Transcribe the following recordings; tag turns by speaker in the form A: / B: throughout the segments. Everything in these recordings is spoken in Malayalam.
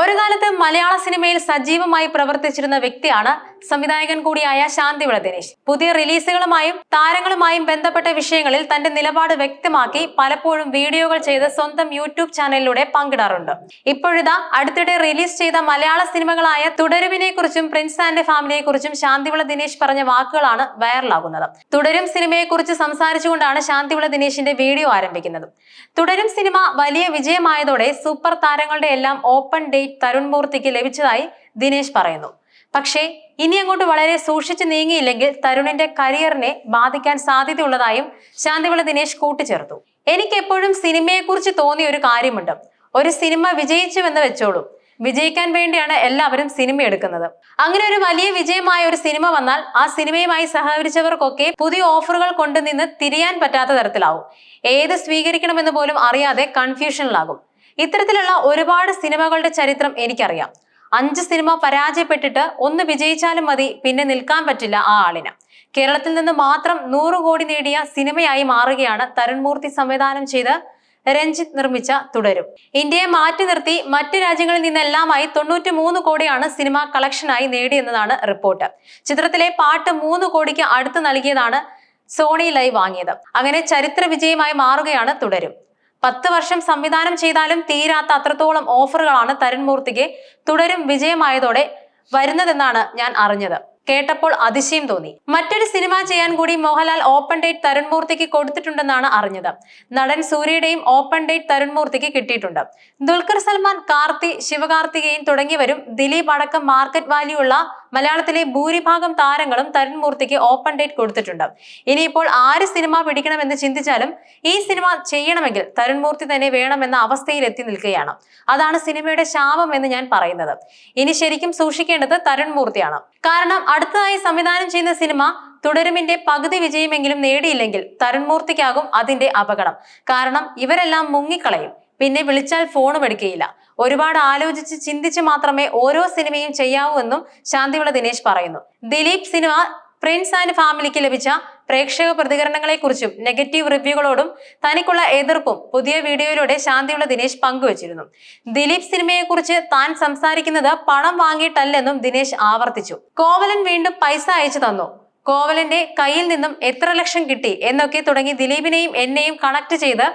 A: ഒരു കാലത്ത് മലയാള സിനിമയിൽ സജീവമായി പ്രവർത്തിച്ചിരുന്ന വ്യക്തിയാണ് സംവിധായകൻ കൂടിയായ ശാന്തിവിള ദിനേശ്. പുതിയ റിലീസുകളുമായും താരങ്ങളുമായും ബന്ധപ്പെട്ട വിഷയങ്ങളിൽ തന്റെ നിലപാട് വ്യക്തമാക്കി പലപ്പോഴും വീഡിയോകൾ ചെയ്ത് സ്വന്തം യൂട്യൂബ് ചാനലിലൂടെ പങ്കിടാറുണ്ട്. ഇപ്പോഴിതാ അടുത്തിടെ റിലീസ് ചെയ്ത മലയാള സിനിമകളായ തുടരുവിനെ കുറിച്ചും പ്രിൻസ് ആൻഡ് ഫാമിലിയെ കുറിച്ചും ശാന്തിവിള ദിനേശ് പറഞ്ഞ വാക്കുകളാണ് വൈറലാകുന്നത്. തുടരും സിനിമയെ കുറിച്ച് സംസാരിച്ചുകൊണ്ടാണ് ശാന്തിവിള ദിനേശിന്റെ വീഡിയോ ആരംഭിക്കുന്നത്. തുടരും സിനിമ വലിയ വിജയമായതോടെ സൂപ്പർ താരങ്ങളുടെ എല്ലാം ഓപ്പൺ ഡേറ്റ് തരുൺ മൂർത്തിക്ക് ലഭിച്ചതായി ദിനേശ് പറയുന്നു. പക്ഷേ ഇനി അങ്ങോട്ട് വളരെ സൂക്ഷിച്ചു നീങ്ങിയില്ലെങ്കിൽ തരുണിന്റെ കരിയറിനെ ബാധിക്കാൻ സാധ്യതയുള്ളതായും ശാന്തിവിള ദിനേശ് കൂട്ടിച്ചേർത്തു. എനിക്ക് എപ്പോഴും സിനിമയെക്കുറിച്ച് തോന്നിയ ഒരു കാര്യമുണ്ട്. ഒരു സിനിമ വിജയിച്ചുവെന്ന് വെച്ചോളൂ, വിജയിക്കാൻ വേണ്ടിയാണ് എല്ലാവരും സിനിമ എടുക്കുന്നത്. അങ്ങനെ ഒരു വലിയ വിജയമായ ഒരു സിനിമ വന്നാൽ ആ സിനിമയുമായി സഹകരിച്ചവർക്കൊക്കെ പുതിയ ഓഫറുകൾ കൊണ്ടുനിന്ന് തിരിയാൻ പറ്റാത്ത തരത്തിലാവും. ഏത് സ്വീകരിക്കണമെന്ന് പോലും അറിയാതെ കൺഫ്യൂഷനിലാകും. ഇത്തരത്തിലുള്ള ഒരുപാട് സിനിമകളുടെ ചരിത്രം എനിക്കറിയാം. 5 സിനിമ പരാജയപ്പെട്ടിട്ട് 1 വിജയിച്ചാലും മതി, പിന്നെ നിൽക്കാൻ പറ്റില്ല ആ ആളിന്. കേരളത്തിൽ നിന്ന് മാത്രം 100 കോടി നേടിയ സിനിമയായി മാറുകയാണ് തരുൺ മൂർത്തി സംവിധാനം ചെയ്ത് രഞ്ജിത്ത് നിർമ്മിച്ച തുടരും. ഇന്ത്യയെ മാറ്റി നിർത്തി മറ്റ് രാജ്യങ്ങളിൽ നിന്നെല്ലാമായി 93 കോടിയാണ് സിനിമ കളക്ഷനായി നേടിയെന്നതാണ് റിപ്പോർട്ട്. ചിത്രത്തിലെ പാട്ട് 3 കോടിക്ക് അടുത്ത് നൽകിയതാണ് സോണി ലൈവ് വാങ്ങിയത്. അങ്ങനെ ചരിത്ര വിജയമായി മാറുകയാണ് തുടരും. 10 വർഷം സംവിധാനം ചെയ്താലും തീരാത്ത അത്രത്തോളം ഓഫറുകളാണ് തരുൺ മൂർത്തിക്ക് തുടരും വിജയമായതോടെ വരുന്നതെന്നാണ് ഞാൻ അറിഞ്ഞത്. കേട്ടപ്പോൾ അതിശയം തോന്നി. മറ്റൊരു സിനിമ ചെയ്യാൻ കൂടി മോഹൻലാൽ ഓപ്പൺ ഡേറ്റ് തരുൺ മൂർത്തിക്ക് കൊടുത്തിട്ടുണ്ടെന്നാണ് അറിഞ്ഞത്. നടൻ സൂര്യയുടെയും ഓപ്പൺ ഡേറ്റ് തരുൺ മൂർത്തിക്ക് കിട്ടിയിട്ടുണ്ട്. ദുൽഖർ സൽമാൻ, കാർത്തി, ശിവകാർത്തികേയൻ തുടങ്ങിയവരും ദിലീപ് അടക്കം മാർക്കറ്റ് വാല്യൂ ഉള്ള മലയാളത്തിലെ ഭൂരിഭാഗം താരങ്ങളും തരുൺ മൂർത്തിക്ക് ഓപ്പൺ ഡേറ്റ് കൊടുത്തിട്ടുണ്ട്. ഇനിയിപ്പോൾ ആര് സിനിമ പിടിക്കണമെന്ന് ചിന്തിച്ചാലും ഈ സിനിമ ചെയ്യണമെങ്കിൽ തരുൺ മൂർത്തി തന്നെ വേണമെന്ന അവസ്ഥയിൽ എത്തി നിൽക്കുകയാണ്. അതാണ് സിനിമയുടെ ശാപം എന്ന് ഞാൻ പറയുന്നത്. ഇനി ശരിക്കും സൂക്ഷിക്കേണ്ടത് തരുൺ മൂർത്തിയാണ്. കാരണം അടുത്തതായി സംവിധാനം ചെയ്യുന്ന സിനിമ തുടരുമിന്റെ പകുതി വിജയമെങ്കിലും നേടിയില്ലെങ്കിൽ തരുൺ മൂർത്തിക്കാകും അതിന്റെ അപകടം. കാരണം ഇവരെല്ലാം മുങ്ങിക്കളയും. പിന്നെ വിളിച്ചാൽ ഫോണും എടുക്കുകയില്ല. ഒരുപാട് ആലോചിച്ച് ചിന്തിച്ച് മാത്രമേ ഓരോ സിനിമയും ചെയ്യാവൂ എന്നും ശാന്തിവിള ദിനേശ് പറയുന്നു. ദിലീപ് സിനിമ പ്രിൻസ് ആൻഡ് ഫാമിലിക്ക് ലഭിച്ച പ്രേക്ഷക പ്രതികരണങ്ങളെ കുറിച്ചും നെഗറ്റീവ് റിവ്യൂകളോടും തനിക്കുള്ള എതിർപ്പും പുതിയ വീഡിയോയിലൂടെ ശാന്തിവിള ദിനേശ് പങ്കുവച്ചിരുന്നു. ദിലീപ് സിനിമയെ കുറിച്ച് താൻ സംസാരിക്കുന്നത് പണം വാങ്ങിയിട്ടല്ലെന്നും ദിനേശ് ആവർത്തിച്ചു. കോവലൻ വീണ്ടും പൈസ അയച്ചു തന്നു, കോവലന്റെ കയ്യിൽ നിന്നും എത്ര ലക്ഷം കിട്ടി എന്നൊക്കെ തുടങ്ങി ദിലീപിനെയും എന്നെയും കണക്ട് ചെയ്ത്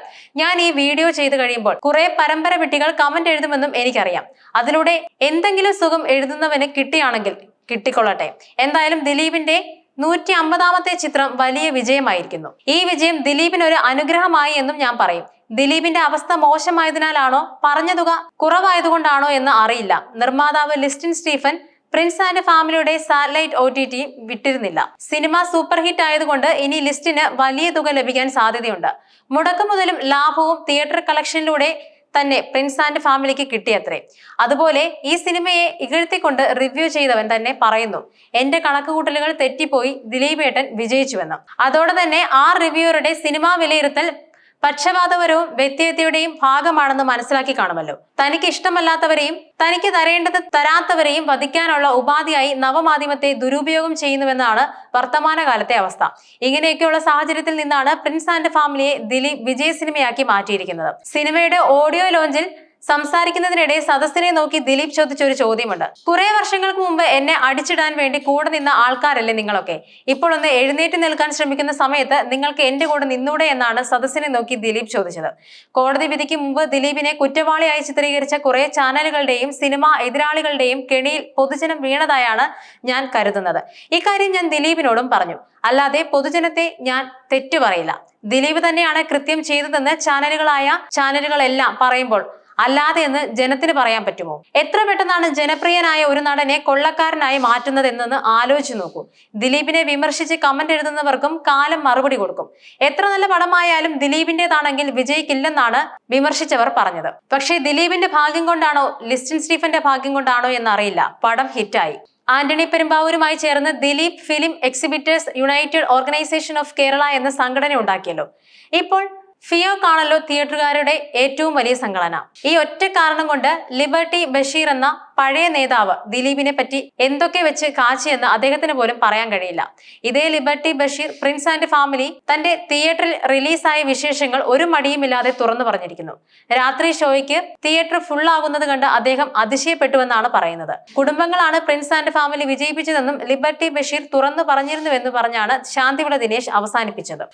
A: ഞാൻ ഈ വീഡിയോ ചെയ്ത് കഴിയുമ്പോൾ കുറെ പരമ്പര വിട്ടികൾ കമന്റ് എഴുതുമെന്നും എനിക്കറിയാം. അതിലൂടെ എന്തെങ്കിലും സുഖം എഴുതുന്നവന് കിട്ടിയാണെങ്കിൽ കിട്ടിക്കൊള്ളട്ടെ. എന്തായാലും ദിലീപിന്റെ 150ാമത്തെ ചിത്രം വലിയ വിജയമായിരിക്കുന്നു. ഈ വിജയം ദിലീപിന് ഒരു അനുഗ്രഹമായി എന്നും ഞാൻ പറയും. ദിലീപിന്റെ അവസ്ഥ മോശമായതിനാലാണോ പറഞ്ഞ തുക കുറവായതുകൊണ്ടാണോ എന്ന് അറിയില്ല. നിർമ്മാതാവ് ലിസ്റ്റിൻ സ്റ്റീഫൻ പ്രിൻസ് ആൻഡ് ഫാമിലിയുടെ സാറ്റലൈറ്റ് OTT വിട്ടിരുന്നില്ല. സിനിമ സൂപ്പർ ഹിറ്റ് ആയതുകൊണ്ട് ഇനി ലിസ്റ്റിന് വലിയ തുക ലഭിക്കാൻ സാധ്യതയുണ്ട്. മുടക്കു മുതലും ലാഭവും തിയേറ്റർ കളക്ഷനിലൂടെ തന്നെ പ്രിൻസ് ആൻഡ് ഫാമിലിക്ക് കിട്ടിയത്രേ. അതുപോലെ ഈ സിനിമയെ ഇകഴ്ത്തിക്കൊണ്ട് റിവ്യൂ ചെയ്തവൻ തന്നെ പറയുന്നു, എന്റെ കണക്കുകൂട്ടലുകൾ തെറ്റിപ്പോയി, ദിലീപ് ഏട്ടൻ വിജയിച്ചുവെന്ന്. അതോടെ തന്നെ ആ റിവ്യൂവറുടെ സിനിമാ വിലയിരുത്തൽ പക്ഷപാതപരവും വ്യക്തിഹത്യയുടെയും ഭാഗമാണെന്ന് മനസ്സിലാക്കി കാണുമല്ലോ. തനിക്ക് ഇഷ്ടമല്ലാത്തവരെയും തനിക്ക് തരേണ്ടത് തരാത്തവരെയും വധിക്കാനുള്ള ഉപാധിയായി നവമാധ്യമത്തെ ദുരുപയോഗം ചെയ്യുന്നുവെന്നാണ് വർത്തമാനകാലത്തെ അവസ്ഥ. ഇങ്ങനെയൊക്കെയുള്ള സാഹചര്യത്തിൽ നിന്നാണ് പ്രിൻസ് ആൻഡ് ഫാമിലിയെ ദിലീപ് വിജയ സിനിമയാക്കി മാറ്റിയിരിക്കുന്നത്. സിനിമയുടെ ഓഡിയോ ലോഞ്ചിൽ സംസാരിക്കുന്നതിനിടെ സദസ്സിനെ നോക്കി ദിലീപ് ചോദിച്ചൊരു ചോദ്യമുണ്ട്. കുറെ വർഷങ്ങൾക്ക് മുമ്പ് എന്നെ അടിച്ചിടാൻ വേണ്ടി കൂടെ നിന്ന ആൾക്കാരല്ലേ നിങ്ങളൊക്കെ? ഇപ്പോൾ ഒന്ന് എഴുന്നേറ്റ് നിൽക്കാൻ ശ്രമിക്കുന്ന സമയത്ത് നിങ്ങൾക്ക് എന്റെ കൂടെ നിന്നൂടെ എന്നാണ് സദസ്സിനെ നോക്കി ദിലീപ് ചോദിച്ചത്. കോടതി വിധിക്ക് മുമ്പ് ദിലീപിനെ കുറ്റവാളിയായി ചിത്രീകരിച്ച കുറെ ചാനലുകളുടെയും സിനിമാ എതിരാളികളുടെയും കെണിയിൽ പൊതുജനം വീണതായാണ് ഞാൻ കരുതുന്നത്. ഇക്കാര്യം ഞാൻ ദിലീപിനോടും പറഞ്ഞു. അല്ലാതെ പൊതുജനത്തെ ഞാൻ തെറ്റു പറയില്ല. ദിലീപ് തന്നെയാണ് കൃത്യം ചെയ്തതെന്ന് ചാനലുകളെല്ലാം പറയുമ്പോൾ അല്ലാതെ എന്ന് ജനത്തിന് പറയാൻ പറ്റുമോ? എത്ര പെട്ടെന്നാണ് ജനപ്രിയനായ ഒരു നടനെ കൊള്ളക്കാരനായി മാറ്റുന്നത് എന്നൊന്ന് ആലോചിച്ചു നോക്കൂ. ദിലീപിനെ വിമർശിച്ച് കമന്റ് എഴുതുന്നവർക്കും കാലം മറുപടി കൊടുക്കും. എത്ര നല്ല പടമായാലും ദിലീപിന്റേതാണെങ്കിൽ വിജയിക്കില്ലെന്നാണ് വിമർശിച്ചവർ പറഞ്ഞത്. പക്ഷേ ദിലീപിന്റെ ഭാഗ്യം കൊണ്ടാണോ ലിസ്റ്റിൻ സ്റ്റീഫന്റെ ഭാഗ്യം കൊണ്ടാണോ എന്നറിയില്ല, പടം ഹിറ്റായി. ആന്റണി പെരുമ്പാവൂരുമായി ചേർന്ന് Dileep film exhibitors united organisation of Kerala എന്ന സംഘടന ഉണ്ടാക്കിയല്ലോ. ഇപ്പോൾ ഫിയോക് ആണല്ലോ തിയേറ്ററുകാരുടെ ഏറ്റവും വലിയ സംഘടന. ഈ ഒറ്റ കാരണം കൊണ്ട് ലിബർട്ടി ബഷീർ എന്ന പഴയ നേതാവ് ദിലീപിനെ പറ്റി എന്തൊക്കെ വെച്ച് കാച്ചിയെന്ന് അദ്ദേഹത്തിന് പോലും പറയാൻ കഴിയില്ല. ഇതേ liberty Basheer Prince and family തന്റെ തിയേറ്ററിൽ റിലീസായ വിശേഷങ്ങൾ ഒരു മടിയുമില്ലാതെ തുറന്നു പറഞ്ഞിരിക്കുന്നു. രാത്രി ഷോയ്ക്ക് തിയേറ്റർ ഫുൾ ആകുന്നത് കണ്ട് അദ്ദേഹം അതിശയപ്പെട്ടുവെന്നാണ് പറയുന്നത്. കുടുംബങ്ങളാണ് പ്രിൻസ് ആൻഡ് ഫാമിലി വിജയിപ്പിച്ചതെന്നും ലിബർട്ടി ബഷീർ തുറന്നു പറഞ്ഞിരുന്നുവെന്ന് പറഞ്ഞാണ് ശാന്തിവിള ദിനേശ് അവസാനിപ്പിച്ചത്.